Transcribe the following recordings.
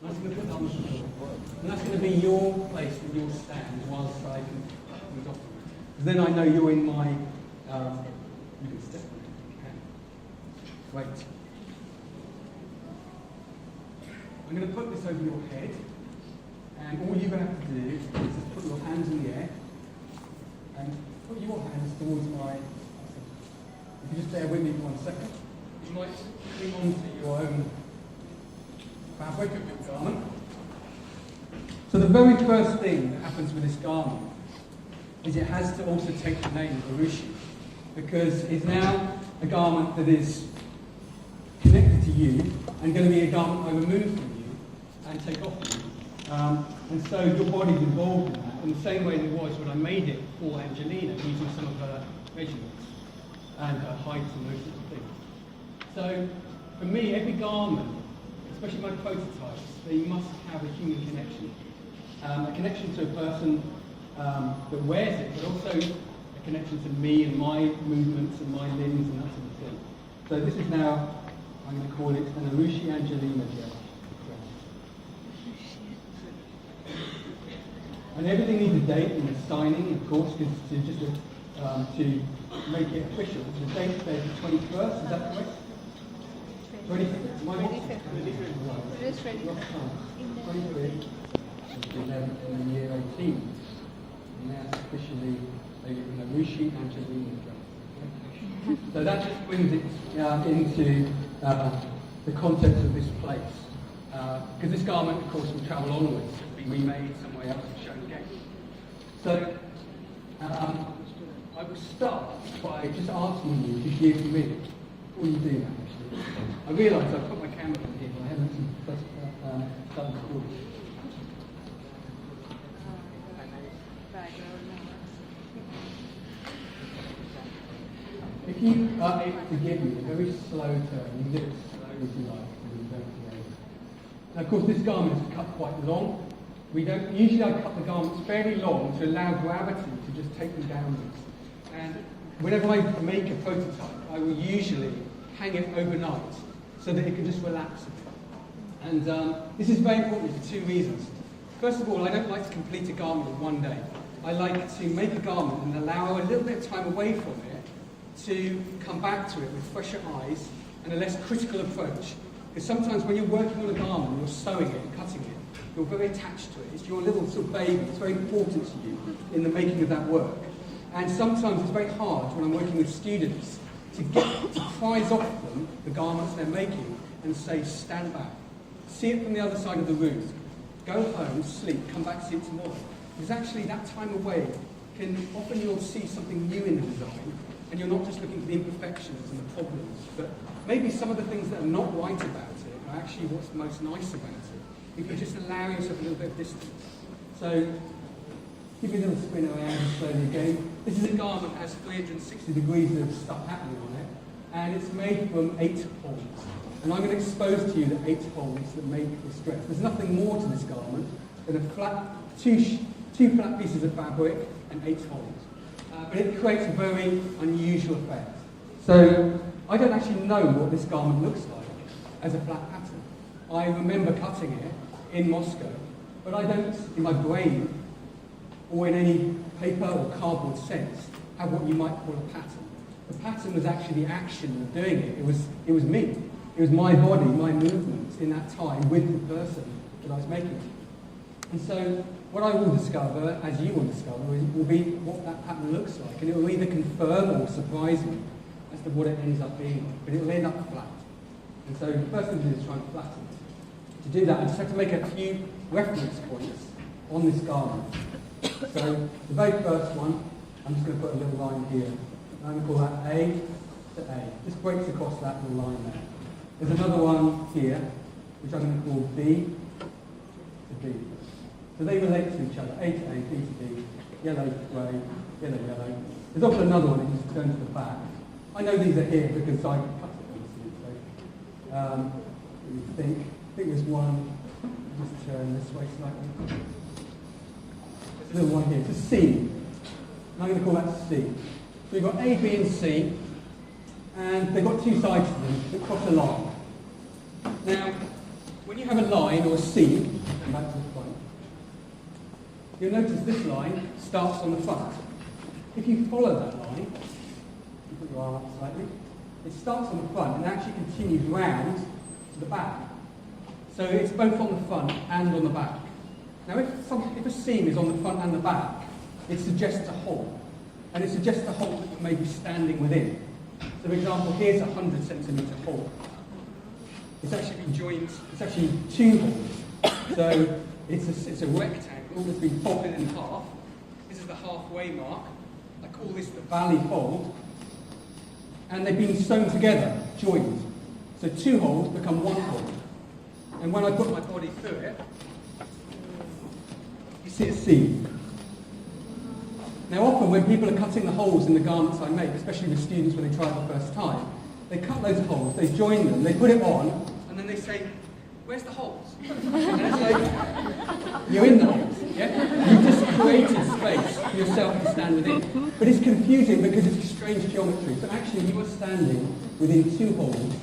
And that's going to put that on the floor. And that's going to be your place and your stand whilst I can move off. Because then I know you're in my, you can step on it if you can. Great. I'm going to put this over your head. And all you're going to have to do is just put your hands in the air and put your hands towards my. If you just bear with me for 1 second, you might cling on to your own fabric of your garment. So the very first thing that happens with this garment is it has to also take the name of Urushi, because it's now a garment that is connected to you and going to be a garment I remove from you and take off from you. And so your body's involved in that in the same way that it was when I made it for Angelina, using some of her measurements and her height and those sorts of things. So for me, every garment, especially my prototypes, they must have a human connection. A connection to a person that wears it, but also a connection to me and my movements and my limbs and that sort of thing. So this is now, I'm going to call it an Urushi Angelina dress. And everything needs a date and a signing, of course, because to make it official. The date today is the 21st, is that correct? 25th. My watch is 25th. 23rd, 11th, and then year 18. And that's officially an Urushi Angelina dress. So that just brings it into the context of this place. Because this garment, of course, will travel onwards, be remade somewhere else and shown again. So I will start by just asking you to give me, before you do that actually, I realise I've put my camera in here, but I haven't done recording. If you are able to give me a very slow turn, you do it as slow as you like, and you don't delay. Now, of course, this garment is cut quite long. Usually I cut the garments fairly long to allow gravity to just take them downwards. And whenever I make a prototype, I will usually hang it overnight so that it can just relax a bit. And this is very important for two reasons. First of all, I don't like to complete a garment in one day. I like to make a garment and allow a little bit of time away from it to come back to it with fresher eyes and a less critical approach. Because sometimes when you're working on a garment, you're sewing it and cutting it, you're very attached to it. It's your little sort of baby. It's very important to you in the making of that work. And sometimes it's very hard when I'm working with students to prize off them the garments they're making and say, stand back. See it from the other side of the room. Go home, sleep, come back, see it tomorrow. Because actually that time away can, often you'll see something new in the design, and you're not just looking for the imperfections and the problems, but maybe some of the things that are not right about it are actually what's most nice about it. If you just allow yourself a little bit of distance. So, give me a little spin around slowly again. This is a garment that has 360 degrees of stuff happening on it, and it's made from 8 folds. And I'm going to expose to you the 8 folds that make this dress. There's nothing more to this garment than two flat pieces of fabric and 8 folds. But it creates a very unusual effect. So I don't actually know what this garment looks like as a flat pattern. I remember cutting it in Moscow, but I don't, in my brain, or in any paper or cardboard sense, have what you might call a pattern. The pattern was actually the action of doing it. It was me. It was my body, my movements in that time with the person that I was making it. And so what I will discover, as you will discover, will be what that pattern looks like. And it will either confirm or surprise me as to what it ends up being like. But it will end up flat. And so the first thing to do is try and flatten it. To do that, I just have to make a few reference points on this garment. So the very first one, I'm just going to put a little line here. I'm going to call that A to A. Just breaks across that little line there. There's another one here, which I'm going to call B to B. So they relate to each other, A to A, B to B, yellow, grey, yellow, yellow. There's also another one that just goes to the back. I know these are here because I cut it obviously. So, I think there's one, just turn this way slightly. There's a little one here, it's a C. And I'm going to call that C. So we've got A, B and C, and they've got two sides to them that cross a line. Now, when you have a line or a seam, and back to the front, you'll notice this line starts on the front. If you follow that line, you put your arm up slightly, it starts on the front and actually continues round to the back. So it's both on the front and on the back. Now if a seam is on the front and the back, it suggests a hole. And it suggests a hole that you may be standing within. So for example, here's a 100 centimetre hole. It's actually been joined, it's actually 2 holes. So it's a rectangle that's been folded in half. This is the halfway mark. I call this the valley fold. And they've been sewn together, joined. So 2 holes become 1 hole. And when I put my body through it, you see a seam. Now often when people are cutting the holes in the garments I make, especially with students when they try it the first time, they cut those holes, they join them, they put it on, and then they say, where's the holes? And it's like, you're in the holes, yeah? You've just created space for yourself to stand within. But it's confusing because it's a strange geometry. So actually you are standing within 2 holes.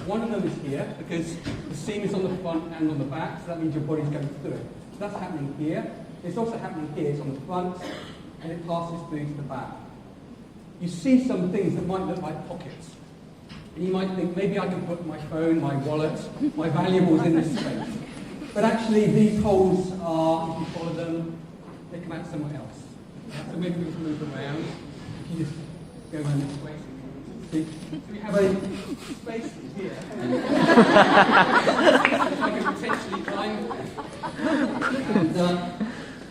One of them is here, because the seam is on the front and on the back, so that means your body's going through it. So that's happening here. It's also happening here, it's on the front, and it passes through to the back. You see some things that might look like pockets. And you might think, maybe I can put my phone, my wallet, my valuables in this space. But actually, these holes are, if you follow them, they come out somewhere else. So maybe we can move around. If you just go around this way. See, so we have a space here. I can potentially climb through. And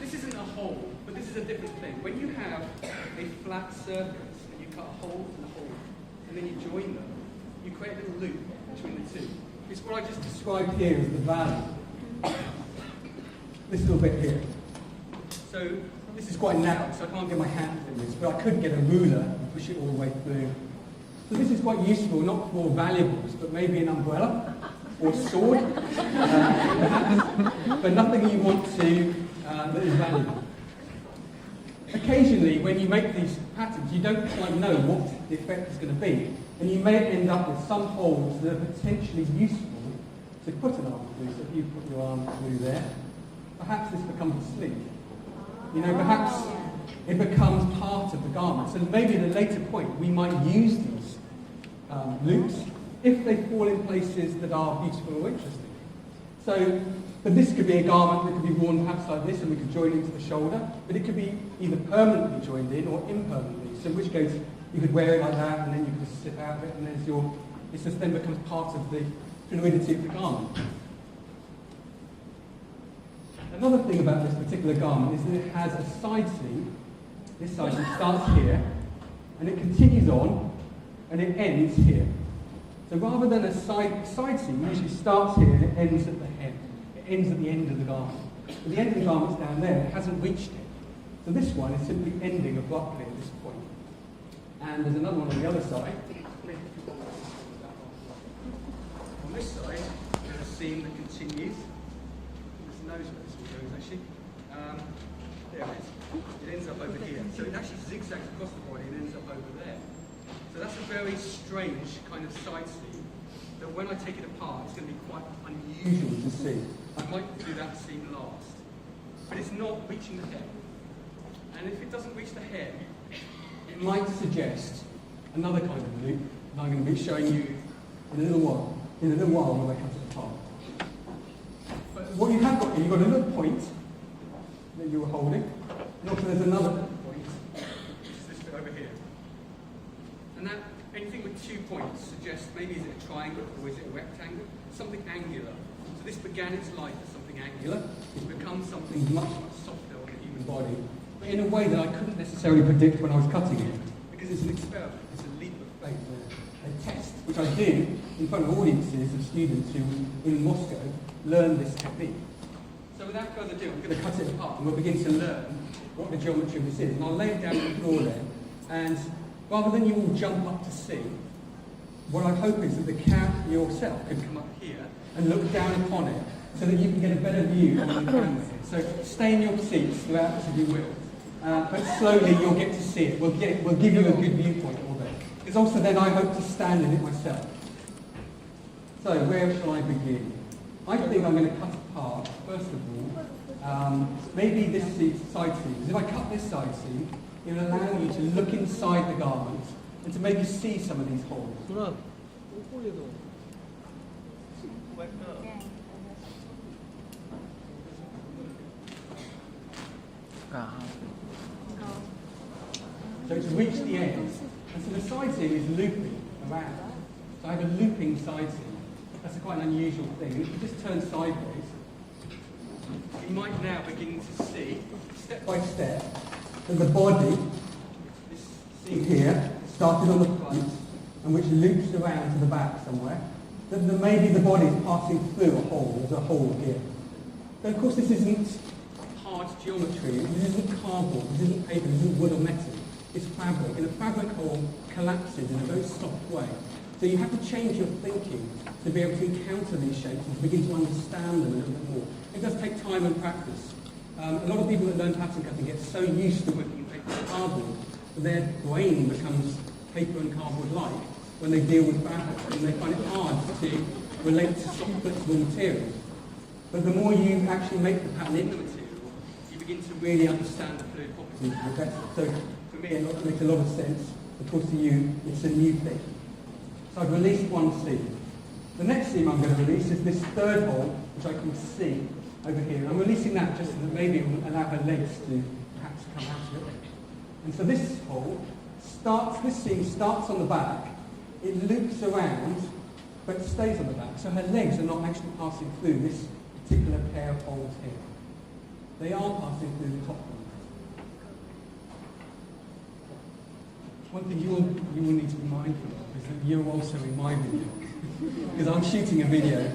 this isn't a hole, but this is a different thing. When you have a flat surface and you cut a hole in the hole, and then you join them, you create a little loop between the two. It's what I just described here as the valley. This little bit here. So this is quite narrow, so I can't get my hand in this, but I could get a ruler and push it all the way through. So this is quite useful, not for valuables, but maybe an umbrella or sword, but nothing you want to that is valuable. Occasionally, when you make these patterns, you don't quite know what the effect is going to be, and you may end up with some holes that are potentially useful to put an arm through. So if you put your arm through there, perhaps this becomes a sleeve. You know, perhaps it becomes part of the garment. So maybe at a later point, we might use these loops if they fall in places that are beautiful or interesting. So, but this could be a garment that could be worn perhaps like this, and we could join into the shoulder, but it could be either permanently joined in or impermanently. So in which case, you could wear it like that, and then you could just slip out of it, and there's your, it just then becomes part of the fluidity of the garment. Another thing about this particular garment is that it has a side seam. This side seam starts here, and it continues on, and it ends here. So rather than a side seam, usually starts here and it ends at the head. It ends at the end of the garment. But the end of the garment's down there, it hasn't reached it. So this one is simply ending abruptly at this point. And there's another one on the other side. On this side, there's a seam that continues. There's no where this one goes actually. There it is. It ends up over here. So it actually zigzags across the body and ends up over there. So that's a very strange kind of side seam that when I take it apart, it's going to be quite unusual to see. I might do that seam last. But it's not reaching the head. And if it doesn't reach the head, it might suggest another kind of loop that I'm going to be showing you in a little while. When I cut it apart. But what you have got here, you've got a little point that you were holding, and also there's another little point, which is this bit over here. And that, anything with 2 points suggests maybe is it a triangle or is it a rectangle? Something angular. So this began its life as something angular. It's become something much, much softer on the human body, but in a way that I couldn't necessarily predict when I was cutting it, because it's an experiment, it's a leap of faith, a test, which I do in front of audiences of students who, in Moscow, learn this technique. So without further ado, I'm going to cut it apart and we'll begin to learn what the geometry of this is. And I'll lay it down on the floor there, and rather than you all jump up to see, what I hope is that the cat yourself can come up here and look down upon it so that you can get a better view on the camera here. So stay in your seats throughout this if you will. But slowly you'll get to see it. We'll give you a good viewpoint of it. Because also then I hope to stand in it myself. So where shall I begin? I think I'm going to cut apart, first of all, maybe this side seam. Because if I cut this side seam, it will allow you to look inside the garment and to maybe see some of these holes. So it's reached the end. And so the side seam is looping around. So I have a looping side seam. That's quite an unusual thing. If you just turn sideways, you might now begin to see, step by step, that the body, this seam here, started on the front, and which loops around to the back somewhere, that maybe the body is passing through a hole. There's a hole here. But of course this isn't hard geometry, this isn't cardboard, this isn't paper, this isn't wood or metal. It's fabric, and a fabric hole collapses in a very soft way. So you have to change your thinking to be able to encounter these shapes and to begin to understand them a little bit more. It does take time and practice. A lot of people that learn pattern cutting get so used to working in paper and cardboard that their brain becomes paper and cardboard-like when they deal with fabric, and they find it hard to relate to soft, flexible materials. But the more you actually make the pattern in the material, you begin to really understand the fluid properties of the textile. So for me, it makes a lot of sense. Of course, to you, it's a new thing. So I've released one seam. The next seam I'm going to release is this third hole, which I can see over here. And I'm releasing that just so that maybe it will allow her legs to perhaps come out of it. And so this hole starts, this seam starts on the back, it loops around, but stays on the back. So her legs are not actually passing through this particular pair of holes here. They are passing through the top one. One thing you will need to be mindful of is that you're also in my video. Because I'm shooting a video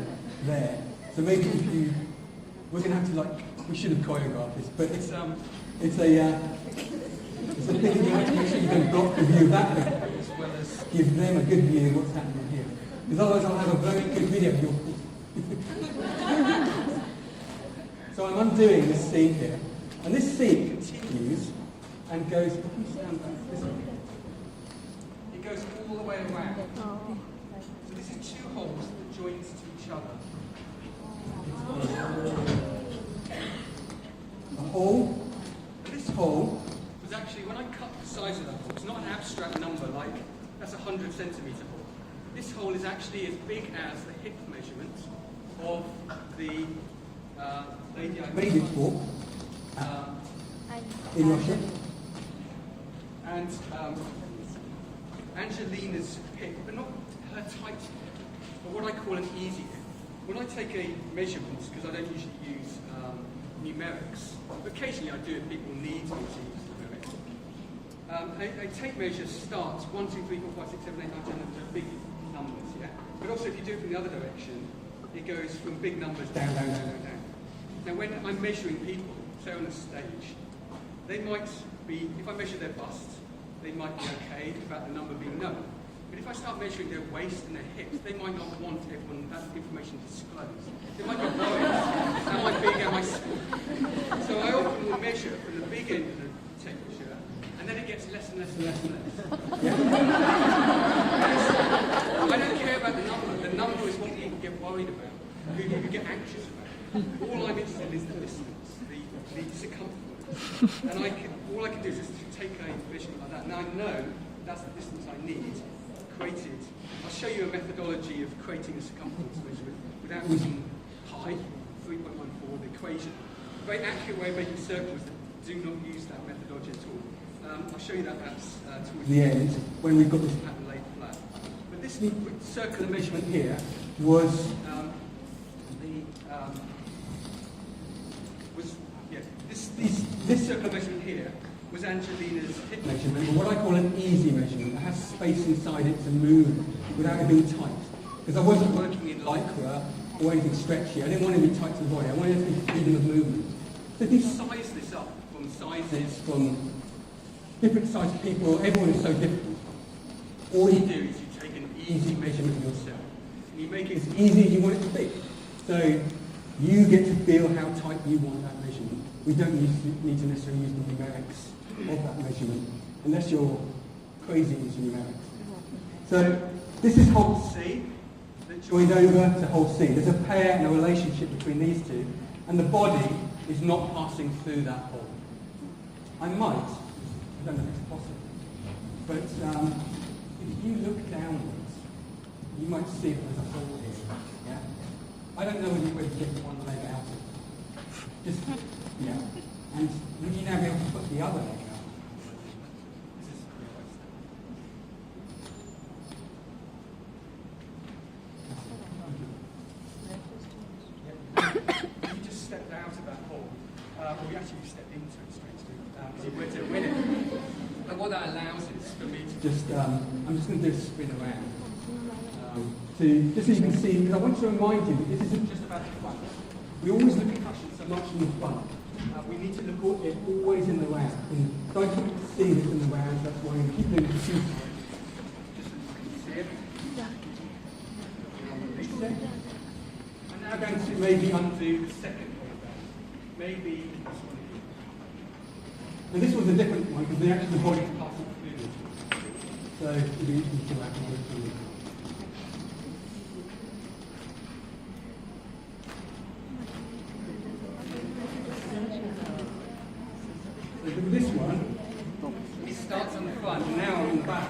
there. So maybe if you, we're going to have to we should have choreographed this, but it's a thing that you have to make sure you don't block the view of that bit, as well as give them a good view of what's happening here. Because otherwise I'll have a very good video of your So I'm undoing this seam here. And this seam continues and goes, if you stand back this way, it goes all the way around. So this is two holes that join to each other. A hole. And this hole was actually, when I cut the size of that hole, it's not an abstract number like that's 100 centimetre hole. This hole is actually as big as the hip measurement of the lady I made it for in Russia. And Angelina's hip, but not her tight hip, but what I call an easy hip. When I take a measurement, because I don't usually use numerics, occasionally I do if people need me to use numerics. A tape measure starts 1, 2, 3, 4, 5, 6, 7, 8, 9, 10, the big numbers, yeah? But also if you do it from the other direction, it goes from big numbers down, down, down, down, down. Now when I'm measuring people, say on a stage, they might be, if I measure their bust, they might be okay about the number being known. But if I start measuring their waist and their hips, they might not want everyone that information disclosed. They might be worried, am I big, am I small? So I often will measure from the big end of the tape measure, and then it gets less and less and less and less. I don't care about the number. The number is what people get worried about, who people get anxious about. All I'm interested in is the distance, the circumference. And all I can do is just take a measurement like that. Now I know that's the distance I need. Created. I'll show you a methodology of creating a circumference measurement without using pi, 3.14, the equation. A very accurate way of making circles that do not use that methodology at all. I'll show you that perhaps towards the end when we've got this pattern laid flat. But this circular measurement here was this circular measurement here was Angelina's hip measurement, or what I call an easy measurement that has space inside it to move without it being tight. Because I wasn't working in lycra or anything stretchy. I didn't want it to be tight to the body. I wanted it to be freedom of movement. So if you size this up from sizes from different sized people, everyone is so different. All you do is you take an easy measurement of yourself and you make it as easy as you want it to be. So you get to feel how tight you want that measurement. We don't need to necessarily use the numerics of that measurement, unless you're crazy into numerics. So this is hole C. that joins over to hole C. There's a pair and a relationship between these two, and the body is not passing through that hole. I don't know if it's possible, but if you look downwards, you might see that there's a hole here. Yeah? I don't know whether you get one leg out of it. Just, yeah. And will you now be able to put the other leg out? You just stepped out of that hole. Well, we actually stepped into it, strangely, because you went to win it. And what that allows is for me to just, I'm just going to do a spin around. Just so you can see, because I want to remind you that this isn't just about the front. We always look at cushions so much in the front. We need to look at it always in the round. And don't keep seeing it in the round, that's why you keep doing it just so you can see it. Release it. I'm now going to maybe undo the second one. Maybe this one here. And this one's a different one because the body's passing through this one. So it'll be easy to actually do it. So with this one, it starts on the front, and now I'm on the back.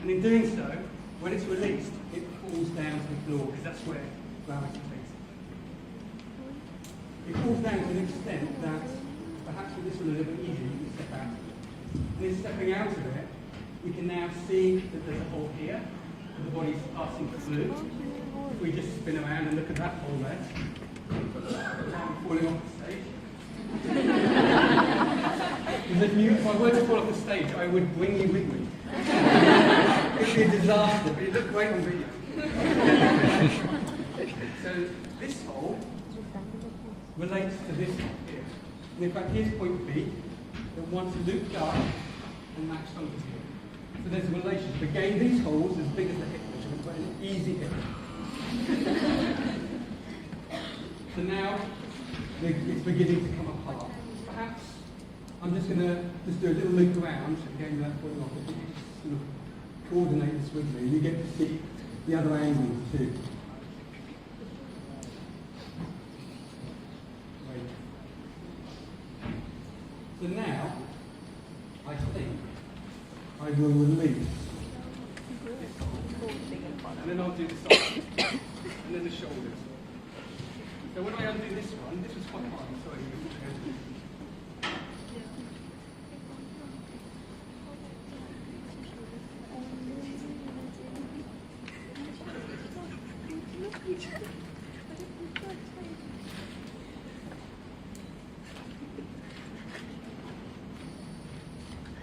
And in doing so, when it's released, it falls down to the floor, because that's where gravity takes it. It falls down to an extent that, perhaps with this one a little bit easier, you can step out of it. And in stepping out of it, we can now see that there's a hole here, and the body's passing through. If we just spin around and look at that hole there, I'm falling off the stage. Because if I were to fall off the stage, I would bring you with me. It would be a disaster, but it looked great on video. So this hole relates to this hole here. And in fact, here's point B, that once looped up and matched onto here. So there's a relationship. Again, these holes, as big as the hip, which are quite an easy hip. So now, it's beginning to come apart. Perhaps I'm just going to do a little loop around, again without putting off. If you just sort of coordinate this with me, you get to see the other angles too. Right. So now, I think I will release this hole. And then I'll do the side, and then the shoulders. So when I undo this one, this was quite hard, I'm sorry.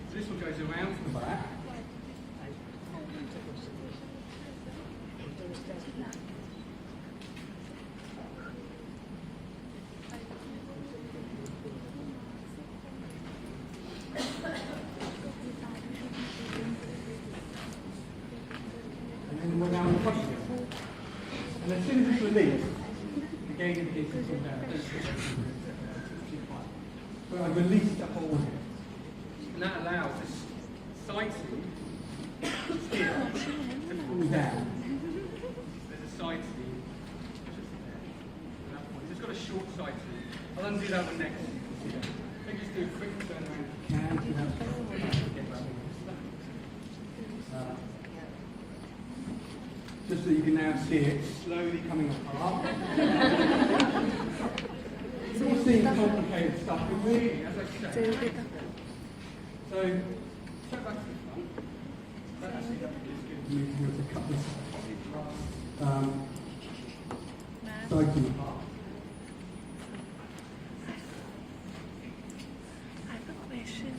So this one goes around to the back. And as soon as it's released, again indicates it's all down. But I've released the hole here. And that allows this side seam, which is here, to pull down. There's a side seam just there. At that point. It's got a short side seam. I'll undo that one next. So just do a quick turn around if you can. Just so you can now see it slowly coming apart. It's all seems complicated stuff, but really, as I say. So, step back to the front. That actually gives me to be able to cut this side to apart. I have a question.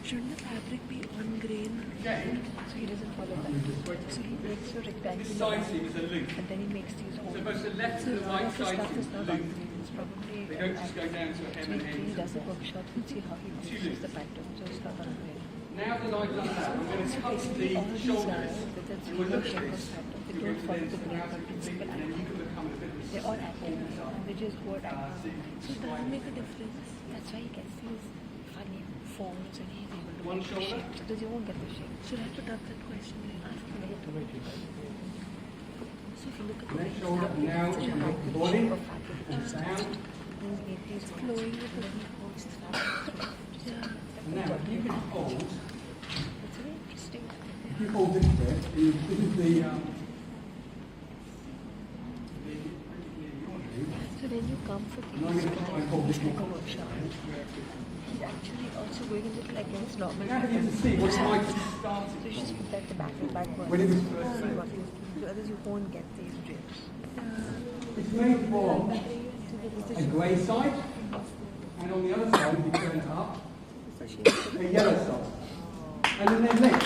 Shouldn't the fabric be on grain? Again, so he doesn't follow that. So he makes a rectangular. This side seam is a loop. And then he makes these holes. So both the left and the right side seam is a loop. It's probably. They don't just go down to a hem and He end. does a workshop and see how he uses the pattern. So it's not on grain. Now that I've done that, I'm going to cut the shoulders. And we'll look at this. They don't follow the grain principle. And then you can become a bit of a They're all active. And they just go at So it doesn't make a difference. That's why he gets these funny forms and he's able to One get the shoulder. shape. Because you won't get the shape. Should I put up that question? So if you look at the Next way shoulder. fabric, Now it's you how make the the body. shape of fabric is Down. He's flowing with the holds the fabric. Yeah. Now you can hold. It's very interesting. If you hold this bit, this is the So then you come for And I'm these going to try and hold this like a one. workshop. He's actually also going a little against normal. Now you can see what Mike started So you just put that the back when it was first See made. what you do, otherwise you won't get these drips. It's made from So a grey side, and on the other side, if you turn it up, a yellow side. And then they're linked.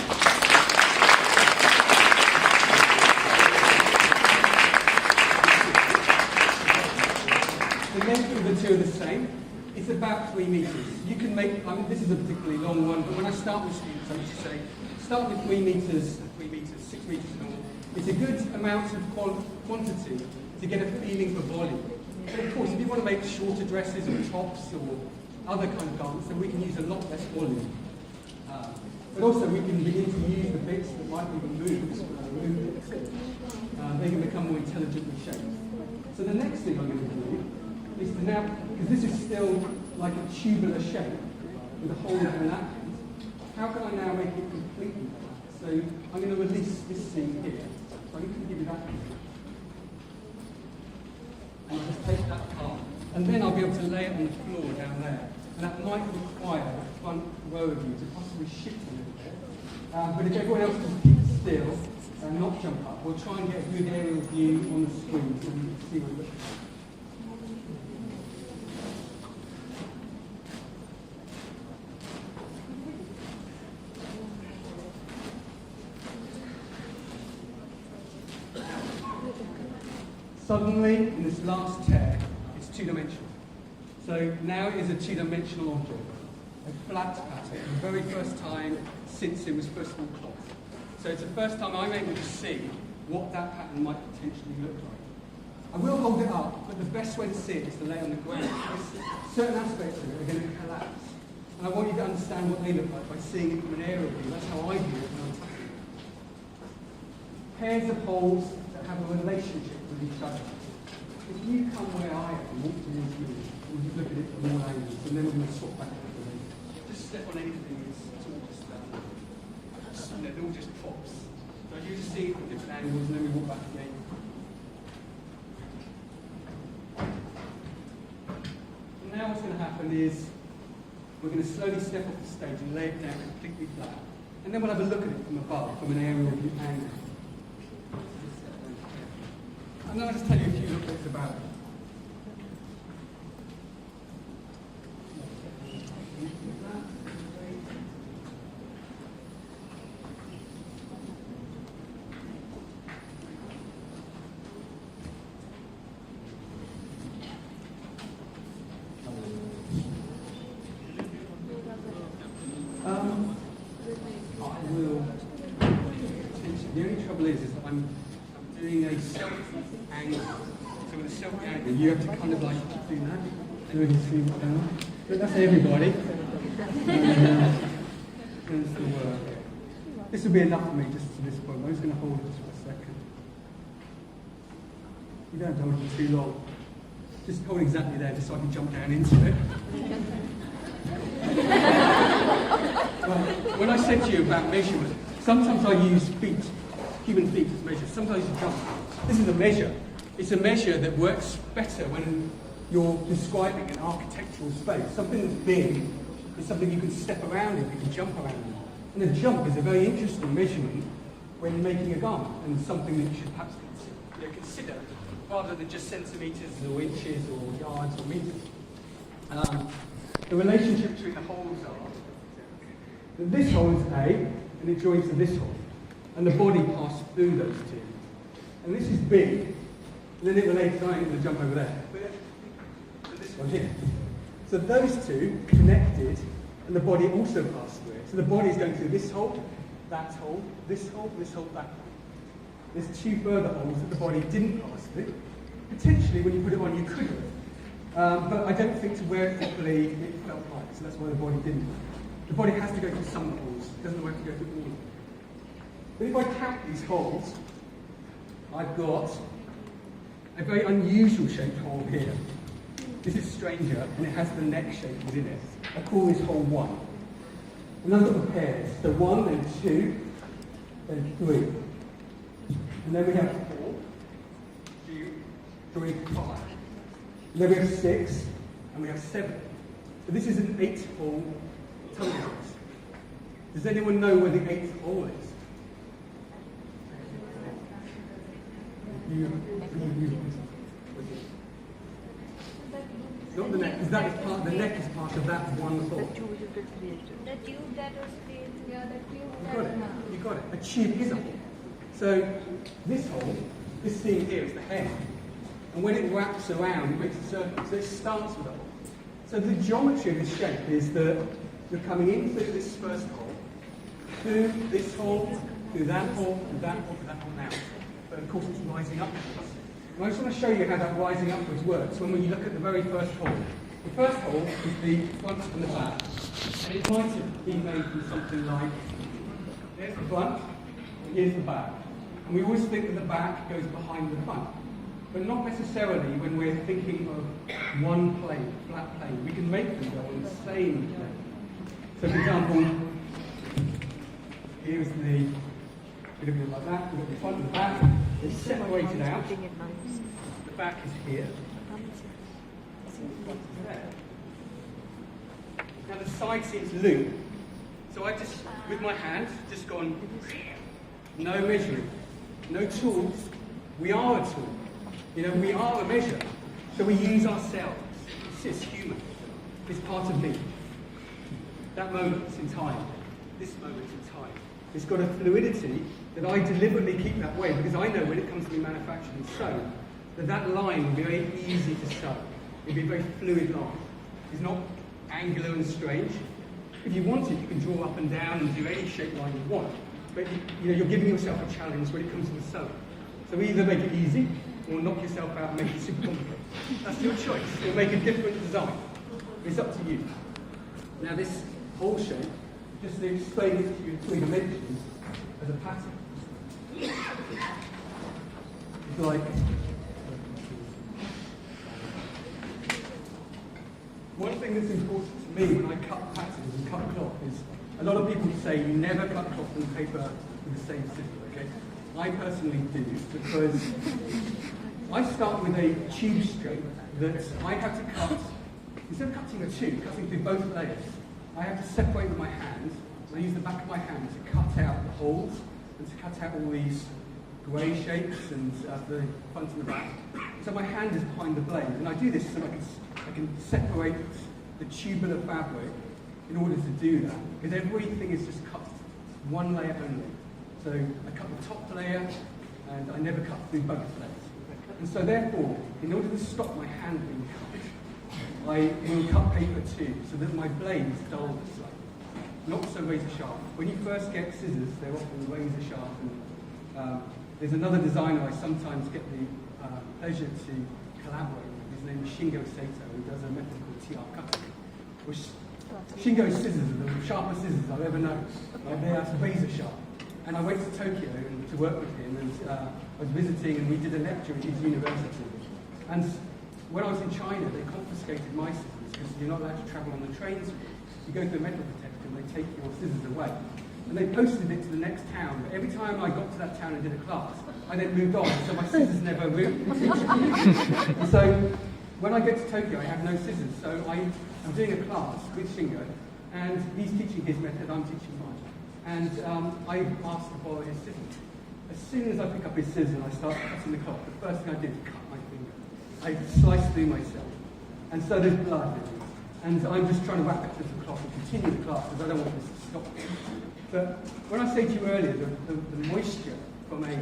The length of the two are the same. It's about 3 meters. You can make, this is a particularly long one, but when I start with students, I used to say, start with 3 meters, 6 meters long. It's a good amount of quantity to get a feeling for volume. But of course, if you want to make shorter dresses or tops or other kind of garments, then we can use a lot less volume. But also, we can begin to use the bits that might be removed. They can become more intelligently shaped. So the next thing I'm going to do is to now, because this is still like a tubular shape with a hole in the napkin, how can I now make it completely flat? So I'm going to release this seam here. So I'm going to give you that. And I'll just take that apart. And then I'll be able to lay it on the floor down there. And that might require the front row of you to possibly shift a little bit. But if everyone else can keep still and not jump up, we'll try and get a good aerial view on the screen so you can see what it looks like. Suddenly, in this last tear, it's two-dimensional. So now it is a two-dimensional object, a flat pattern, the very first time since it was first of all cloth. So it's the first time I'm able to see what that pattern might potentially look like. I will hold it up, but the best way to see it is to lay on the ground. Certain aspects of it are going to collapse. And I want you to understand what they look like by seeing it from an aerial view. That's how I view it when I'm touching it. Pairs of holes that have a relationship with each other. If you come where I am and walk towards me, we'll just look at it from all angles, and then we're going to swap back and forth. Just step on anything, it's all just, they're all just props. So you just see it from different angles, and then we walk back again. And now what's going to happen is, we're going to slowly step off the stage and lay it down completely flat. And then we'll have a look at it from above, from an aerial view angle. And then I'll just tell you a few little bits about it. I will. The only trouble is that I'm doing a selfie angle. So with a selfie angle, you have to kind of like keep doing that. So we can see what's going on. But that's everybody. There's the work. This will be enough for me just to this point. I'm just going to hold this for a second. You don't have to hold it for too long. Just hold exactly there, just so I can jump down into it. Well, when I said to you about measurement, sometimes I use feet, human feet as measures. Sometimes you jump. This is a measure. It's a measure that works better when you're describing an architectural space. Something that's big is something you can step around in, you can jump around in. And a jump is a very interesting measurement when you're making a garment, and something that you should perhaps consider rather than just centimetres or inches or yards or metres. The relationship between the holes are that this hole is A, and it joins to this hole, and the body passes through those two. And this is B, and then it relates, I'm going to jump over there, and this one here. So those two connected, and the body also passed through it. So the body is going through this hole, that hole, this hole, this hole, that hole. There's two further holes that the body didn't pass through. Potentially, when you put it on, you could have. But I don't think to wear it properly, it felt right, so that's why the body didn't. the body has to go through some holes. It doesn't have to go through all of them. But if I count these holes, I've got a very unusual shaped hole here. This is stranger, and it has the neck shape within it. I call this hole 1. And I've got the pairs. So 1, then 2, then 3. And then we have 4, 2, 3, 5. And then we have 6, and we have 7. So this is an 8-hole tongue house. Does anyone know where the 8th hole is? Not the neck, because that is part. The neck is part of that one hole. The tube that was created. Yeah, the tube. You got it. You got it. A tube is a hole. So this hole, this thing here is the head, and when it wraps around, it makes a circle. So it starts with a hole. So the geometry of this shape is that you're coming in through this first hole, through this hole, through that hole, through that hole, through that hole now. But of course, it's rising upwards. And I just want to show you how that rising upwards works when you look at the very first hole. The first hole is the front and the back. And it might have been made from something like, here's the front, and here's the back. And we always think that the back goes behind the front. But not necessarily when we're thinking of one plane, flat plane. We can make them go on the same plane. So for example, here's the, we look at it like that, we've got the front and the back, they're separated out. The back is here. There. Now the side seems loop. So I just, with my hand, just gone, no measuring, no tools. We are a tool. You know, we are a measure. So we use ourselves. It's human. It's part of me. That moment in time, this moment in time, it's got a fluidity that I deliberately keep that way because I know when it comes to be manufactured and sewn, that line will be very easy to sew. It'll be a very fluid line. It's not angular and strange. If you want it, you can draw up and down and do any shape line you want. But you're giving yourself a challenge when it comes to the sewing. So either make it easy or knock yourself out and make it super complicated. That's your choice. Or make a different design. It's up to you. Now this hole shape, just to explain it to you in 3 dimensions as a pattern. It's like one thing that's important to me when I cut patterns and cut cloth is a lot of people say you never cut cloth and paper with the same scissors, okay? I personally do because I start with a tube straight that I have to cut, instead of cutting a tube, cutting through both layers, I have to separate with my hand. I use the back of my hand to cut out the holes and to cut out all these grey shapes and the front and the back. So my hand is behind the blade, and I do this so I can separate the tubular fabric in order to do that, because everything is just cut one layer only. So I cut the top layer, and I never cut through both layers. And so therefore, in order to stop my hand being cut, I will cut paper too, so that my blade is dull slightly. Not so razor sharp. When you first get scissors, they're often razor sharp. And there's another designer I sometimes get the pleasure to collaborate with. His name is Shingo Sato, who does a method called TR cutting. Which Shingo's scissors are the sharpest scissors I've ever known. They are razor sharp. And I went to Tokyo to work with him, and I was visiting, and we did a lecture at his university. And when I was in China, they confiscated my scissors because you're not allowed to travel on the trains. You go through a metal detector and they take your scissors away. And they posted it to the next town. But every time I got to that town and did a class, I then moved on, so my scissors never moved. And so when I get to Tokyo, I have no scissors. So I'm doing a class with Shingo, and he's teaching his method, I'm teaching mine. And I asked to borrow his scissors. As soon as I pick up his scissors and I start cutting the cloth, the first thing I did was cut my finger. I sliced through myself. And so there's blood in it. And I'm just trying to wrap it through the cloth and continue the class because I don't want this to stop. But when I say to you earlier, the moisture from a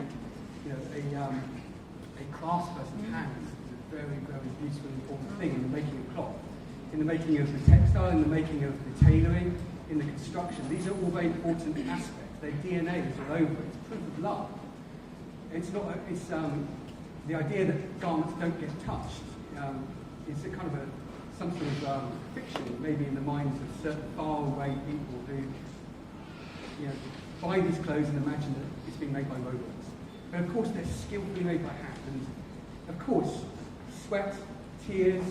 craftsperson's hands is a very, very useful and important thing in the making of cloth, in the making of the textile, in the making of the tailoring, in the construction. These are all very important aspects. Their DNA is all over it. It's proof of love. It's not. It's the idea that garments don't get touched. It's a kind of some sort of fiction, maybe in the minds of certain faraway people who, buy these clothes and imagine that it's being made by robots. But of course, they're skillfully made by hand, and of course, sweat, tears,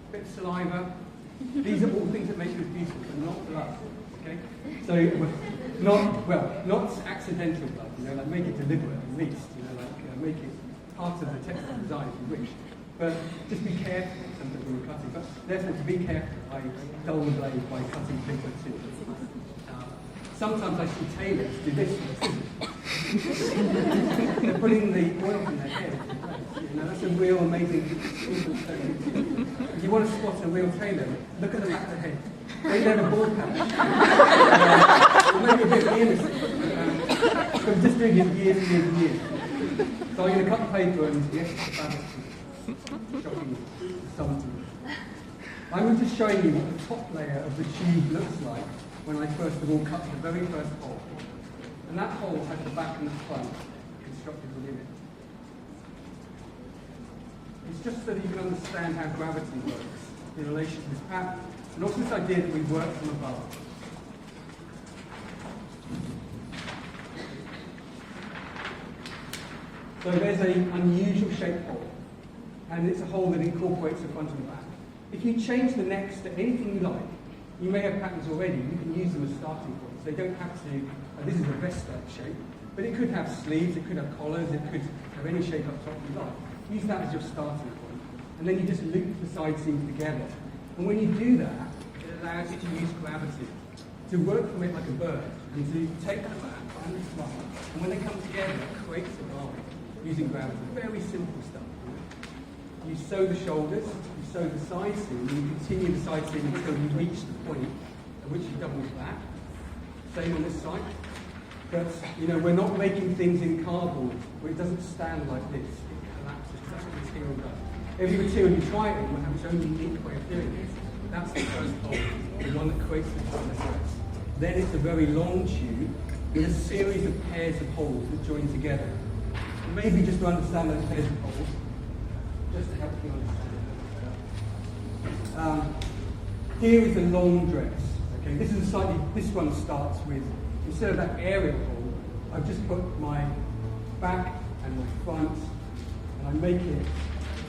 a bit of saliva. These are all things that make us beautiful, but not blood. Okay, so not accidental blood. Like make it deliberate at least. Make it part of the textile design if you wish. But just be careful sometimes when you're cutting. But therefore, to be careful, I dull the blade by cutting paper too. Sometimes I see tailors do this with scissors. They're putting the oil in their hair. That's a real amazing thing. If you want to spot a real tailor, look at the back of the head. Maybe they have a bald patch. Or maybe a bit of innocent. I'm just doing it years and years and years. So I'm going to cut the paper and yes, the fabric. Shocking. I was just showing you what the top layer of the tube looks like when I first of all cut the very first hole. And that hole has the back and the front constructed within it. It's just so that you can understand how gravity works in relation to this pattern. And also this idea that we work from above. So there's an unusual shaped hole. And it's a hole that incorporates the front and the back. If you change the necks to anything you like, you may have patterns already, you can use them as starting points. They don't have to, this is a vest-like shape, but it could have sleeves, it could have collars, it could have any shape up top you like. Use that as your starting point. And then you just loop the side seams together. And when you do that, it allows you to use gravity, to work from it like a bird, and to take the back and the front, and when they come together, it creates a garment using gravity. Very simple stuff. You sew the shoulders, you sew the side seam, and you continue the side seam until you reach the point at which you double it back. Same on this side. But, we're not making things in cardboard where it doesn't stand like this. It collapses. That's what material does. Every material you try it in will have its own unique way of doing this. That's the first hole, the one that creates the dress. Then it's a very long tube with a series of pairs of holes that join together. And maybe just to understand those pairs of holes, just to help you understand. Here is a long dress. Okay, this one starts with, instead of that aerial hole, I've just put my back and my front, and I make it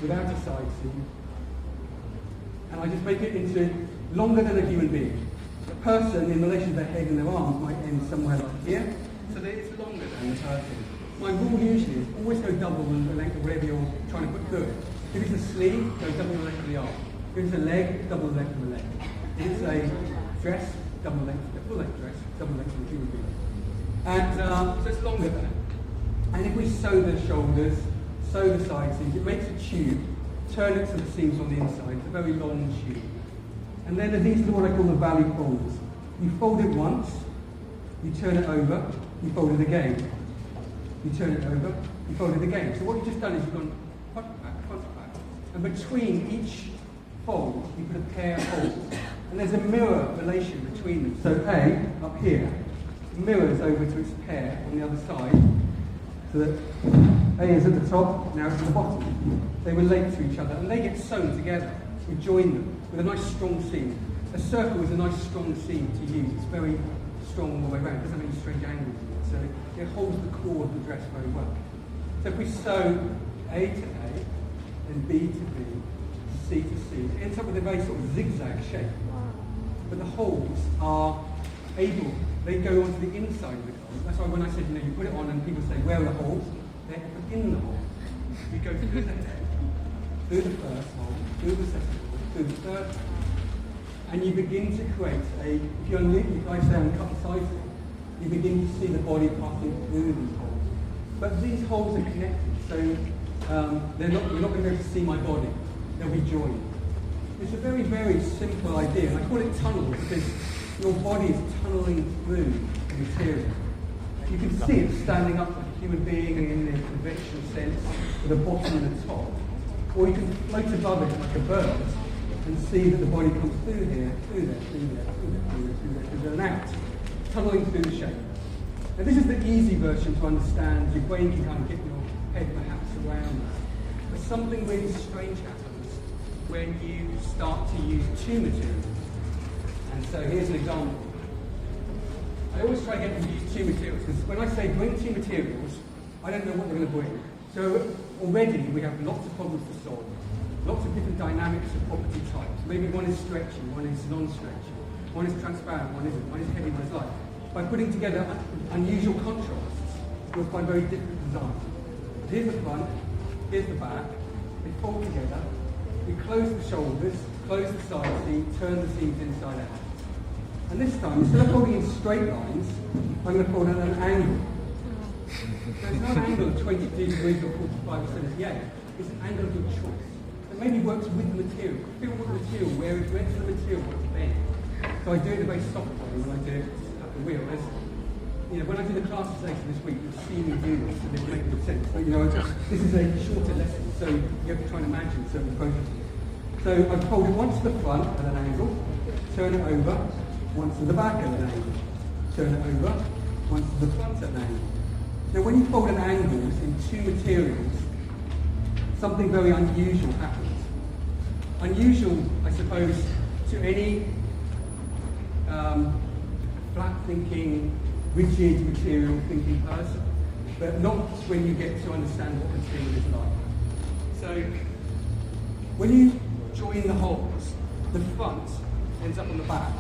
without a side seam, and I just make it into longer than a human being. A person, in relation to their head and their arms, might end somewhere like here, so that it's longer than the person. My rule usually is always go double the length of whatever you're trying to put through it. If it's a sleeve, go double the length of the arm. If it's a leg, double the length of the leg. If it's a dress, double the length of the full length dress, double the length of the human being. And so it's longer than. And if we sew the shoulders, sew the side seams, it makes a tube, turn it so the seams on the inside. It's a very long tube. And then these are what I call the valley folds. You fold it once, you turn it over, you fold it again. You turn it over, you fold it again. So what you've just done is you've gone front to back, and between each fold you put a pair of holes. And there's a mirror relation between them. So A, up here, mirrors over to its pair on the other side, so that A is at the top, now it's at the bottom. They relate to each other, and they get sewn together. We join them with a nice strong seam. A circle is a nice strong seam to use. It's very strong all the way around. It doesn't have any strange angles in it. So it holds the core of the dress very well. So if we sew A to A, then B to B, C to C, it ends up with a very sort of zigzag shape. But the holes are able, they go onto the inside of the garment. That's why when I said, you put it on and people say, where are the holes? They're in the hole. You go through the head, through the first hole, through the second hole, through the third hole. And you begin to create if I say and cut the sides, you begin to see the body passing through these holes. But these holes are connected, so you're not going to be able to see my body. They'll be joined. It's a very, very simple idea, and I call it tunnels because your body is tunneling through the material. You can see it standing up like a human being in the conventional sense, with the bottom and the top. Or you can float above it like a bird and see that the body comes through here, through there, through there, through there, through there, through there, through there, and out, tunneling through the shape. Now this is the easy version to understand. Your brain can kind of get your head perhaps around that. But something really strange happens when you start to use two materials. And so here's an example. I always try to get them to use two materials, because when I say bring two materials, I don't know what they're going to bring. So already we have lots of problems to solve, lots of different dynamics of property types. Maybe one is stretchy, one is non-stretchy, one is transparent, one isn't, one is heavy, one is light. By putting together unusual contrasts, you'll find very different designs. Here's the front, here's the back, they fold together, we close the shoulders, close the side seam, turn the seams inside out. And this time, instead of folding in straight lines, I'm going to fold at an angle. So it's not an angle of 22 degrees or 45 or 78, it's an angle of your choice. It maybe works with the material. Feel what the material, where to the material, what to bend. So I do it in a very soft way when I do it at the wheel. As, you know, when I do the classes later this week, you'll see me do this, and it'll make good sense. But you know, this is a shorter lesson, so you have to try and imagine certain approaches. So I fold it once to the front at an angle, turn it over, once to the back at an angle, turn it over, once to the front at an angle. Now when you fold an angle in two materials, something very unusual happens. Unusual, I suppose, to any flat-thinking, rigid material-thinking person, but not when you get to understand what material is like. So when you join the holes, the front ends up on the back,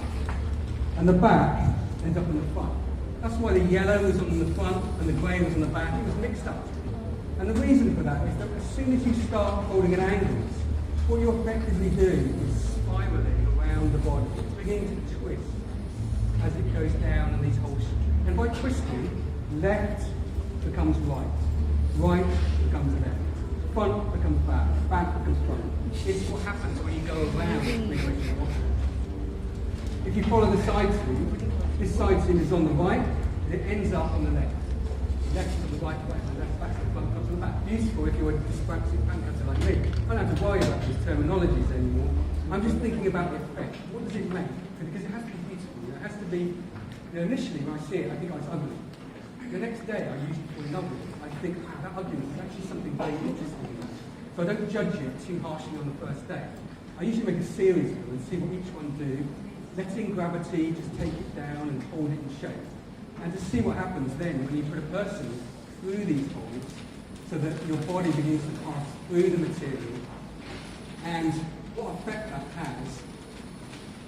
and the back ends up on the front. That's why the yellow was on the front and the grey was on the back. It was mixed up. And the reason for that is that as soon as you start folding at angles, what you're effectively doing is spiraling around the body. It's beginning to twist as it goes down in these holes. And by twisting, left becomes right, right becomes left, front becomes back, back becomes front. It's what happens when you go around the original object. If you follow the side seam, this side seam is on the right, and it ends up on the left. Left to the right, right to the left, back to the front, front to the back. Useful if you're a dyspraxic panther like me. I don't have to worry about these terminologies anymore. I'm just thinking about the effect. What does it make? Because it has to be beautiful. It has to be, you know, initially when I see it, I think it's ugly. The next day I use it for another. I think, wow, that ugliness is actually something very interesting. So I don't judge it too harshly on the first day. I usually make a series of them and see what each one do, letting gravity just take it down and hold it in shape. And to see what happens then when you put a person through these holes so that your body begins to pass through the material, and what effect that has,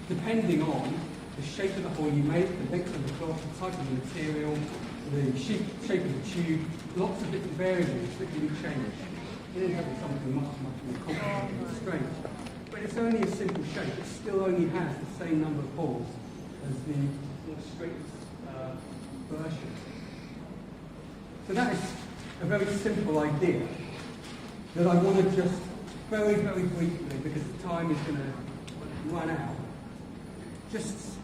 depending on the shape of the hole you make, the length of the cloth, the type of the material, the shape of the tube, lots of different variables that can be changed. It ends up with something much, much more complicated and strange. But it's only a simple shape. It still only has the same number of holes as the more straight version. So that is a very simple idea that I want to just very, very briefly, because the time is going to run out, just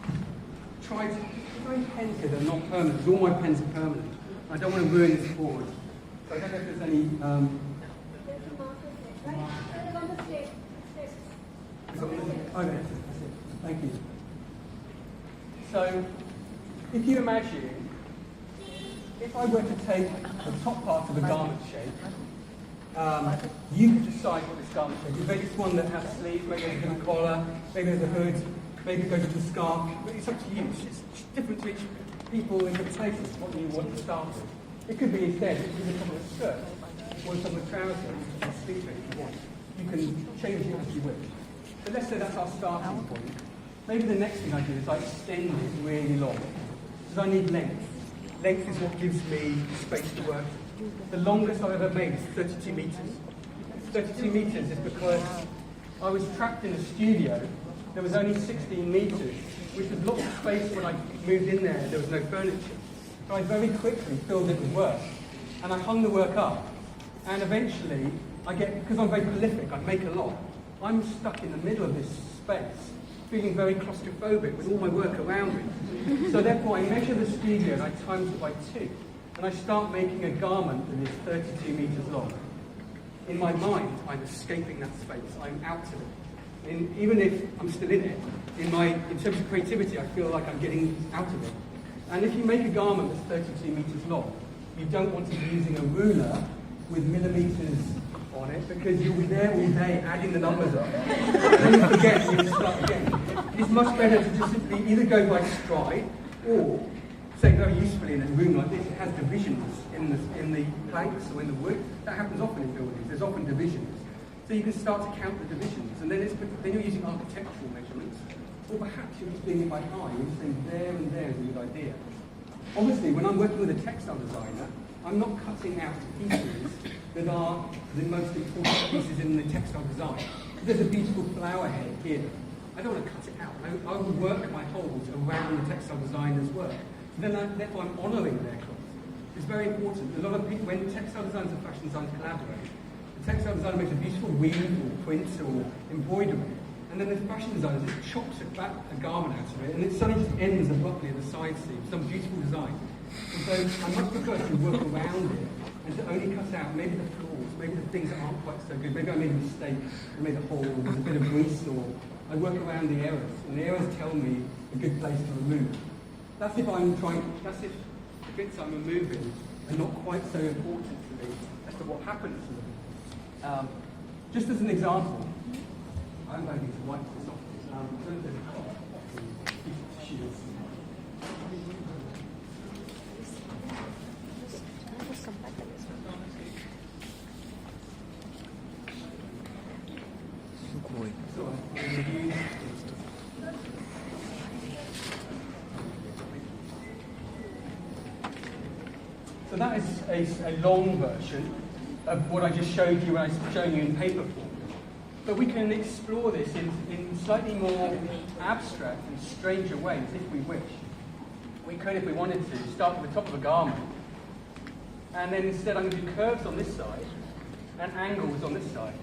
try to, very pens here, they're not permanent, because all my pens are permanent. I don't want to ruin this board. So I don't know if there's any... Okay, that's it. Thank you. So, if you imagine, if I were to take the top part of the garment shape, you could decide what this garment shape is. Maybe it's one that has sleeves, maybe there's a collar, maybe there's a hood, maybe it goes with a scarf. But it's up to you. It's different to each people in different places, what you want to start with. It could be instead, it could be the top of a skirt, or the top of a trouser, or a sleeve if you want. You can change it as you wish. So let's say that's our starting point. Maybe the next thing I do is I extend it really long, because I need length. Length is what gives me space to work. The longest I've ever made is 32 metres. 32 metres is because I was trapped in a studio. There was only 16 metres, which was lots of space when I moved in there. There was no furniture. So I very quickly filled it with work. And I hung the work up. And eventually, because I'm very prolific, I make a lot. I'm stuck in the middle of this space, feeling very claustrophobic with all my work around me. So therefore I measure the studio and I times it by 2. And I start making a garment that is 32 metres long. In my mind, I'm escaping that space. I'm out of it. And even if I'm still in it, in terms of creativity, I feel like I'm getting out of it. And if you make a garment that's 32 metres long, you don't want to be using a ruler with millimetres on on it because you'll be there all day adding the numbers up. And then you forget and you start again. It's much better to just simply either go by stride or, say very usefully in a room like this, it has divisions in the planks or in the wood. That happens often in buildings. There's often divisions. So you can start to count the divisions, and then you're using architectural measurements. Or perhaps you're just doing it by eye. You're just saying there and there is a good idea. Obviously, when I'm working with a textile designer, I'm not cutting out pieces that are the most important pieces in the textile design. There's a beautiful flower head here. I don't want to cut it out. I will work my holes around the textile designer's work. Therefore, I'm honouring their cloth. It's very important. A lot of people, when textile designers and fashion designers collaborate, the textile designer makes a beautiful weave or print or embroidery, and then the fashion designer just chops a garment out of it, and it suddenly just ends abruptly at the side seam, some beautiful design. And so I much prefer to work around it and to only cut out maybe the flaws, maybe the things that aren't quite so good. Maybe I made a mistake, I made a hole, there's a bit of grease, or I work around the errors, and the errors tell me a good place to remove. That's if the bits I'm removing are not quite so important to me as to what happens to them. Just as an example, I'm going to wipe this off. So that is a long version of what I just showed you when I was showing you in paper form. But we can explore this in slightly more abstract and stranger ways if we wish. We could, if we wanted to, start with the top of a garment, and then instead I'm going to do curves on this side and angles on this side.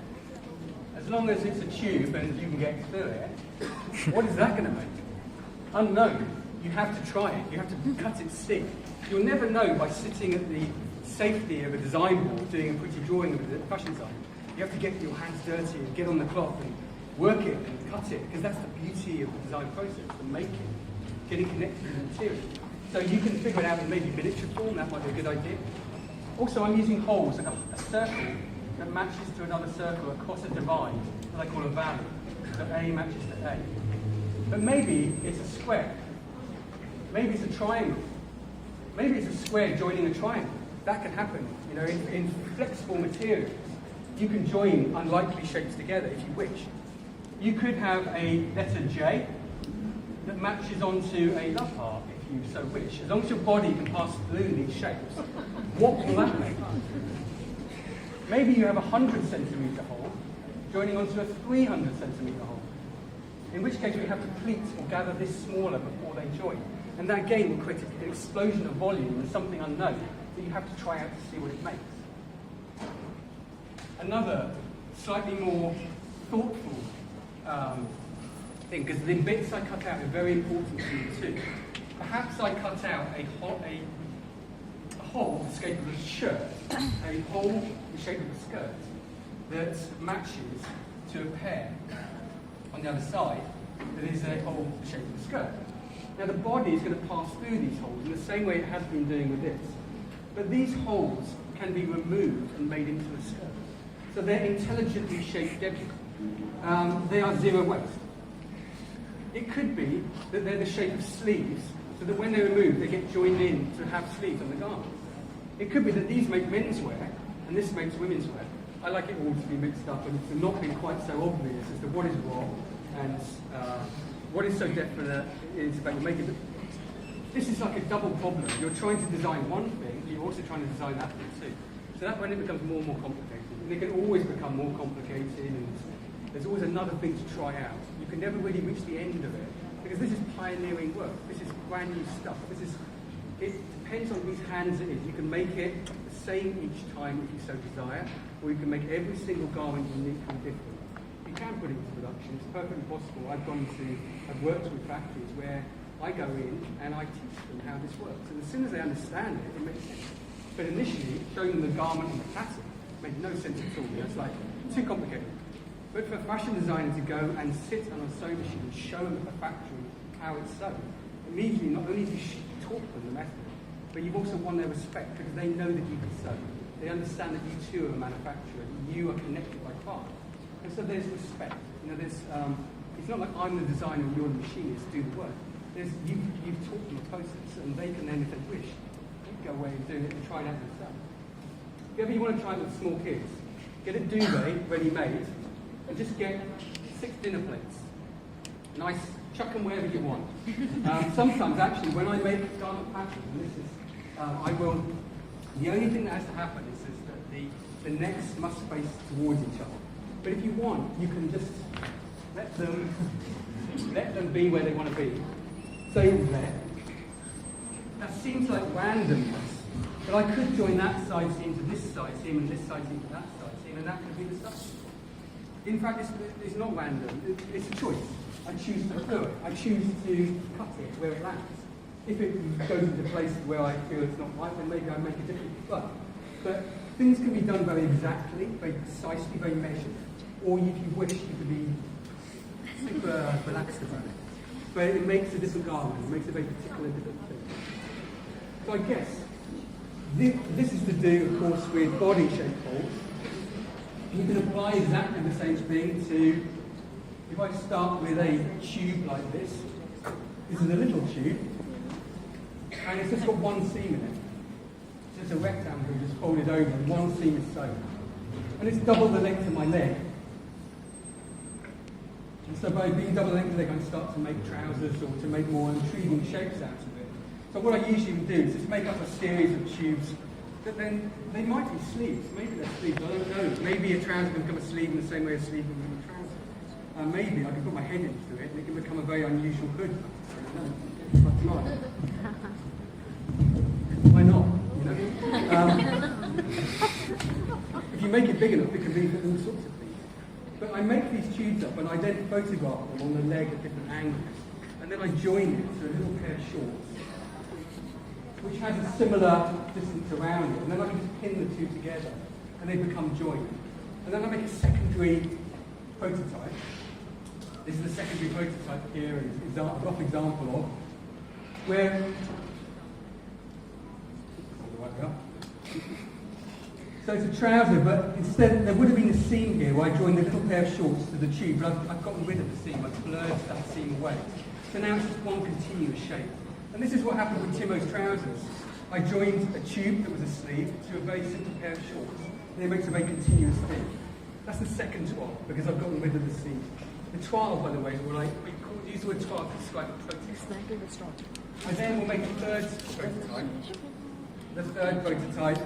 As long as it's a tube and you can get through it, what is that going to make? Unknown. You have to try it. You have to cut it stick. You'll never know by sitting at the safety of a design board doing a pretty drawing of a fashion design. You have to get your hands dirty and get on the cloth and work it and cut it, because that's the beauty of the design process, the making, getting connected to the material. So you can figure it out in maybe miniature form. That might be a good idea. Also, I'm using holes, like a circle that matches to another circle across a divide that I call a valley. So A matches to A. But maybe it's a square. Maybe it's a triangle. Maybe it's a square joining a triangle. That can happen. You know, in flexible materials, you can join unlikely shapes together if you wish. You could have a letter J that matches onto a love heart, if you so wish. As long as your body can pass through these shapes, what will that make? Maybe you have a 100-centimetre hole joining onto a 300-centimetre hole. In which case we have to pleat or gather this smaller before they join. And that again will create an explosion of volume and something unknown that you have to try out to see what it makes. Another slightly more thoughtful thing, because the bits I cut out are very important to me too. Perhaps I cut out a hole the shape of a shirt, a hole the shape of a skirt that matches to a pair on the other side that is a hole the shape of a skirt. Now the body is going to pass through these holes in the same way it has been doing with this. But these holes can be removed and made into a skirt. So they're intelligently shaped debut. They are zero waste. It could be that they're the shape of sleeves, so that when they're removed, they get joined in to have sleeves on the garment. It could be that these make menswear, and this makes women's wear. I like it all to be mixed up and to not be quite so obvious as to what is what and what is so definite is about you making it. This is like a double problem. You're trying to design one thing, but you're also trying to design that thing too. So that when it becomes more and more complicated, and it can always become more complicated, and there's always another thing to try out. You can never really reach the end of it, because this is pioneering work. This is brand new stuff. It depends on whose hands it is. You can make it the same each time if you so desire, or you can make every single garment uniquely different. You can put it into production. It's perfectly possible. I've worked with factories where I go in and I teach them how this works. And as soon as they understand it, it makes sense. But initially, showing them the garment and the pattern made no sense at all. It's like too complicated. But for a fashion designer to go and sit on a sewing machine and show them at the factory how it's sewn, immediately not only have you taught them the method, but you've also won their respect because they know that you can sew. They understand that you too are a manufacturer, that you are connected by part. And so there's respect. You know, there's, it's not like I'm the designer and you're the machinist, do the work. You've taught them the process, and they can then, if they wish, go away and do it and try it out themselves. If ever you want to try it with small kids, get a duvet ready-made and just get 6 dinner plates. Nice, chuck them wherever you want. Sometimes, actually, when I make garment patterns, and this is, I will, the only thing that has to happen is that the necks must face towards each other. But if you want, you can just let them be where they want to be. So there. That seems like randomness, but I could join that side seam to this side seam and this side seam to that side seam, and that could be the stuff. In fact, it's not random. It's a choice. I choose to do it. I choose to cut it where it lands. If it goes into places where I feel it's not right, then maybe I make a different plug. But things can be done very exactly, very precisely, very measured. Or if you wish, you could be super relaxed about it. But it makes a different garment. It makes a very particular different thing. So I guess this is to do, of course, with body shape folds. You can apply exactly the same thing to, if I start with a tube like this is a little tube, and it's just got one seam in it. It's just a rectangle just folded over, and one seam is sewn. And it's double the length of my leg. And so by being double the length of the leg, I can start to make trousers or to make more intriguing shapes out of it. So what I usually do is just make up a series of tubes that then, they might be sleeves, maybe they're sleeves, I don't know. Maybe a trouser can become a sleeve in the same way a sleeve can become a trouser. Maybe I can put my head into it and it can become a very unusual hood. I don't know. Why not? You know? If you make it big enough, it can be for all sorts of things. But I make these tubes up and I then photograph them on the leg at different angles. And then I join it to a little pair of shorts, which has a similar distance around it. And then I can just pin the two together and they become joined. And then I make a secondary prototype. This is the secondary prototype here, and a rough example of where. So it's a trouser, but instead there would have been a seam here where I joined a little pair of shorts to the tube, but I've gotten rid of the seam. I've blurred that seam away. So now it's just one continuous shape. And this is what happened with Timo's trousers. I joined a tube that was a sleeve to a very simple pair of shorts. And it makes a very continuous thing. That's the second toile, because I've gotten rid of the seam. The toile, by the way, we use the word toile to describe a prototype. I then will make a third prototype. The third prototype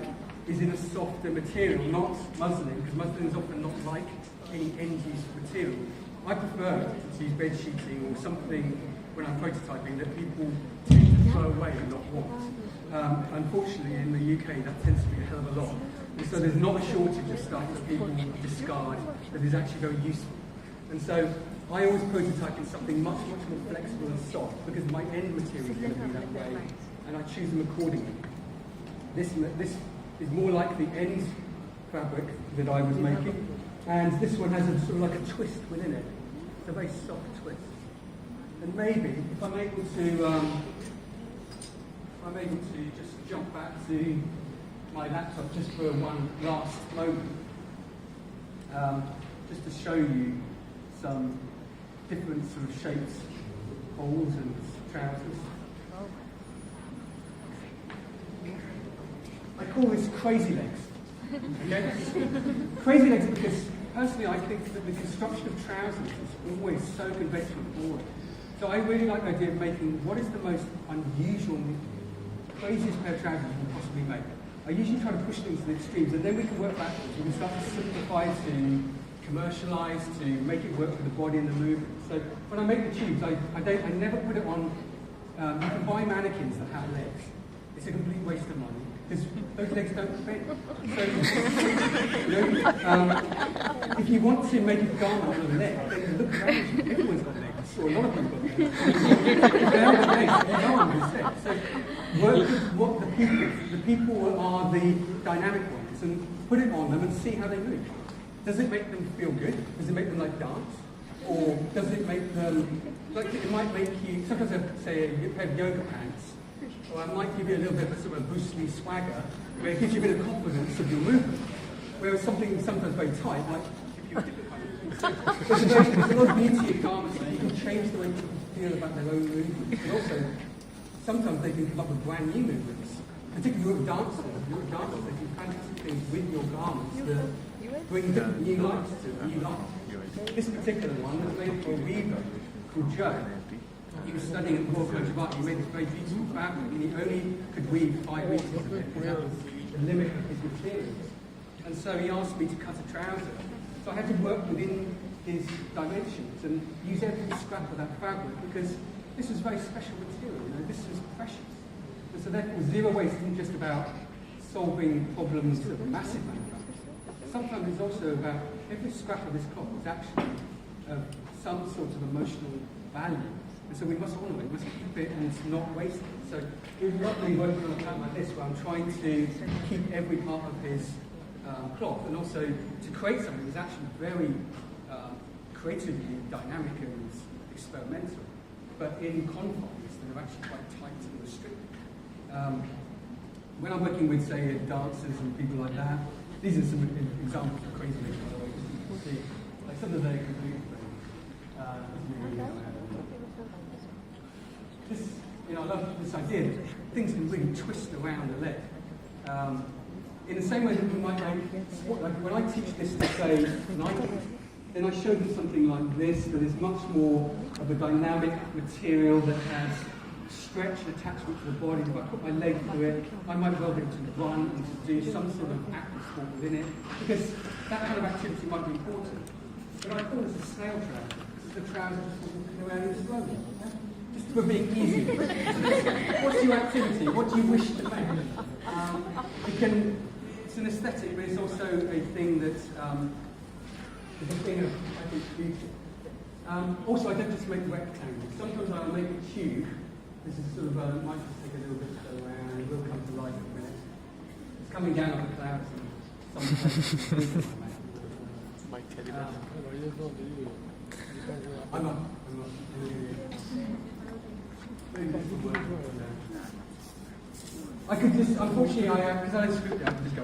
is in a softer material, not muslin, because muslin is often not like any end-use material. I prefer to use bed sheeting or something when I'm prototyping that people tend to throw away and not want. Unfortunately, in the UK, that tends to be a hell of a lot. And so there's not a shortage of stuff that people discard that is actually very useful. And so I always prototype in something much, much more flexible and soft because my end material is going to be that way, and I choose them accordingly. This is more like the end fabric that I was making, and this one has a sort of like a twist within it. It's a very soft twist. And maybe if I'm able to just jump back to my laptop just for one last moment, just to show you some different sort of shapes, holes and trousers. I call this crazy legs. Okay? Crazy legs because personally I think that the construction of trousers is always so conventional and boring. So I really like the idea of making what is the most unusual, craziest pair of trousers you can possibly make. I usually try to push things to the extremes, and then we can work backwards. We can start to simplify, to commercialize, to make it work for the body and the movement. So when I make the tubes, I never put it on. You can buy mannequins that have legs. It's a complete waste of money because those legs don't fit. So if you want to make a garment on a leg, then look around you. Everyone's got legs, or a lot of people got legs. If they haven't got legs, no one can fit. So work with what the people are the dynamic ones, and put it on them and see how they move. Does it make them feel good? Does it make them like dance? Or does it make them, like it might make you, sometimes I say a pair of yoga pants or I might give you a little bit of a sort of Bruce Lee swagger, where it gives you a bit of confidence of your movement. Whereas something sometimes very tight might give you a different kind of thing. There's a lot of beauty in garments. You can change the way people feel about their own movements. And also, sometimes they can come up with brand new movements. Particularly with dancers. You're a dancer, they do fantastic things with your garments that bring different new lights to new life. This particular one was made for a weaver called Joe. He was studying at the Royal College of Art. He made this very beautiful fabric, and he only could weave 5 meters of it, because that was the limit of his materials. And so he asked me to cut a trouser. So I had to work within his dimensions and use every scrap of that fabric, because this was very special material. You know, this was precious. And so therefore, zero waste isn't just about solving problems of massive manufacturing. Sometimes it's also about every scrap of this cloth is actually of some sort of emotional value. And so we must honour it, we must keep it and not waste it. So it was lovely working on a pattern like this, where I'm trying to keep every part of his cloth, and also to create something that's actually very creatively dynamic and experimental, but in confines that are actually quite tight and restricted. When I'm working with, say, dancers and people like that, these are some examples of crazy things, by the way, just so you can see. Like some of their complete things. This, you know, I love this idea that things can really twist around the leg. In the same way that we might like when I teach this to, say, Nike, then I show them something like this that is much more of a dynamic material that has stretch and attachment to the body. If I put my leg through it, I might well be able to run and to do some sort of active sport within it, because that kind of activity might be important. But I call this a snail trouser. This is the trouser just for walking around in slowly. Just for being easy. What's your activity? What do you wish to make? It's an aesthetic, but it's also a thing that is a thing of, I think, beauty. Also, I don't just make rectangles. Sometimes I'll make a tube. This is sort of, might just take a little bit to go around, it will come to life in a minute. It's coming down on the clouds and I'm not. I could just, unfortunately, because I had a script down, just go.